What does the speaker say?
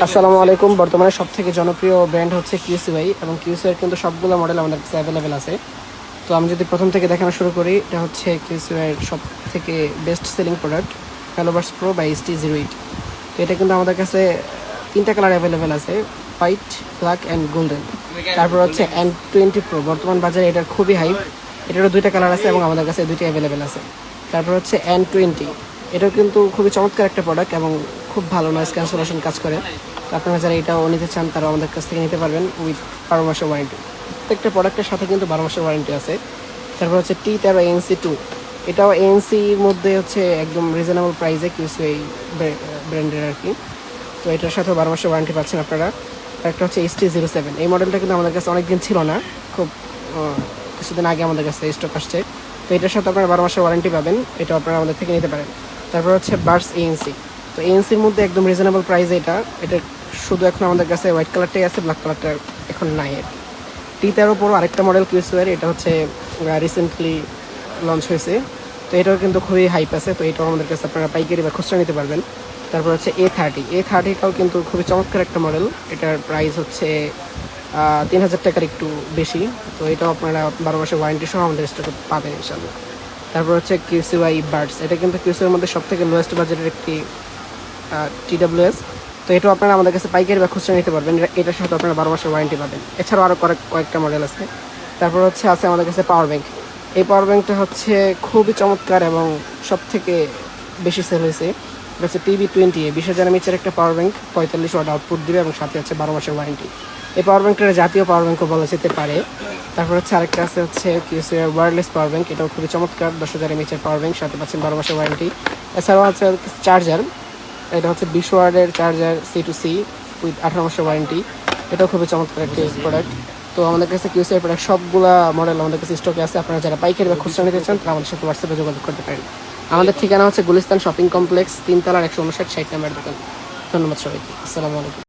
আসসালামু আলাইকুম। বর্তমানে সবথেকে জনপ্রিয় ব্র্যান্ড হচ্ছে কিউসিওয়াই এবং কিউসিওয়াইয়ের কিন্তু সবগুলো মডেল আমাদের কাছে অ্যাভেলেবেল আছে। তো আমি যদি প্রথম থেকে দেখানো শুরু করি, এটা হচ্ছে কিউসিওয়াইয়ের সব থেকে বেস্ট সেলিং প্রোডাক্ট হ্যালোভার্স প্রো বাই ST08। তো এটা কিন্তু আমাদের কাছে তিনটা কালার অ্যাভেলেবেল আছে, হোয়াইট, ব্ল্যাক অ্যান্ড গোল্ডেন। তারপর হচ্ছে N20 প্রো, বর্তমান বাজারে এটার খুবই হাইপ। এটারও দুইটা কালার আছে এবং আমাদের কাছে দুইটা অ্যাভেলেবেল আছে। তারপর হচ্ছে N20, এটাও কিন্তু খুবই চমৎকার একটা প্রোডাক্ট এবং খুব ভালো নয়েজ ক্যান্সেলেশন কাজ করে। তো আপনারা যারা এটাও নিতে চান তারা আমাদের কাছ থেকে নিতে পারবেন উইথ 12 মাসের ওয়ারেন্টি। প্রত্যেকটা প্রোডাক্টের সাথে কিন্তু 12 মাসের ওয়ারেন্টি আছে। তারপর হচ্ছে T13 ANC2, এটাও ANCর মধ্যে হচ্ছে একদম রিজনেবল প্রাইসে কিউসিওয়াই ব্র্যান্ডের আর কি। তো এটার সাথে 12 মাসের ওয়ারেন্টি পাচ্ছেন আপনারা। একটা হচ্ছে ST07, এই মডেলটা কিন্তু আমাদের কাছে অনেকদিন ছিল না, খুব কিছুদিন আগে আমাদের কাছে স্টক আসছে। তো এটার সাথে আপনারা 12 মাসের ওয়ারেন্টি পাবেন, এটা আপনারা আমাদের থেকে নিতে পারেন। তারপর হচ্ছে বার্স ANC, তো ANCর মধ্যে একদম রিজনেবল প্রাইসে এটা শুধু এখন আমাদের কাছে হোয়াইট কালারটাই আছে, ব্ল্যাক কালারটা এখন নাই আর কি। T13 Pro আরেকটা মডেল কিউসিওয়াইয়ের, এটা হচ্ছে রিসেন্টলি লঞ্চ হয়েছে। তো এটাও কিন্তু খুবই হাইপ আছে, তো এটাও আমাদের কাছে আপনারা পাইকারি বা খুচরা নিতে পারবেন। তারপর হচ্ছে A30টাও কিন্তু খুবই চমৎকার একটা মডেল, এটার প্রাইস হচ্ছে 3000 টাকার একটু বেশি। তো এটাও আপনারা 12 মাসের ওয়ারেন্টি সহ আমাদের স্টকে পাবেন ইনশাল্লাহ। তারপর হচ্ছে কিউসিওয়াই বার্ডস, এটা কিন্তু কিউসিওয়াইয়ের মধ্যে সব থেকে লোয়েস্ট বাজেটের একটি TWS। তো এটাও আপনারা আমাদের কাছে পাইকারি বা খুচরা নিতে পারবেন, এটার সাথে আপনারা 12 মাসের ওয়ারেন্টি পাবেন। এছাড়াও আরও কয়েকটা মডেল আছে। তারপর হচ্ছে আমাদের কাছে পাওয়ার ব্যাংক। এই পাওয়ার ব্যাংকটা হচ্ছে খুবই চমৎকার এবং সব থেকে বেশি সেল হয়েছে। এটা হচ্ছে PB20, 20,000 mAh একটা পাওয়ার ব্যাংক, 45 ওয়াট আউটপুট দিবে এবং সাথে হচ্ছে 12 মাসের ওয়ারেন্টি। এই পাওয়ার ব্যাংকটা জাতীয় পাওয়ার ব্যাংকও বলা যেতে পারে। তারপর হচ্ছে আরেকটা হচ্ছে কিউসিওয়াই ওয়্যারলেস পাওয়ার ব্যাংক, এটাও খুবই চমৎকার, 10,000 mAh পাওয়ার ব্যাংক, সাথে পাচ্ছেন 12 মাসের ওয়ারেন্টি। এছাড়াও আছে চার্জার, এটা হচ্ছে 20 ওয়াটের চার্জার C2C উইথ 18 মাসের ওয়ারেন্টি, এটাও খুবই চমৎকার একটি প্রোডাক্ট। তো আমাদের কাছে কিউসিওয়াই প্রোডাক্ট সবগুলা মডেল আমাদের কাছে স্টকে আছে। আপনারা যারা পাইকারি বা খুচরা নিতে চান তারা আমাদের সাথে হোয়াটসঅ্যাপে যোগাযোগ করতে পারেন। আমাদের ঠিকানা হচ্ছে গুলিস্তান শপিং কমপ্লেক্স, 3 তলার 159 60 নম্বর দোকান। ধন্যবাদ সবাইকে। আসসালামু আলাইকুম।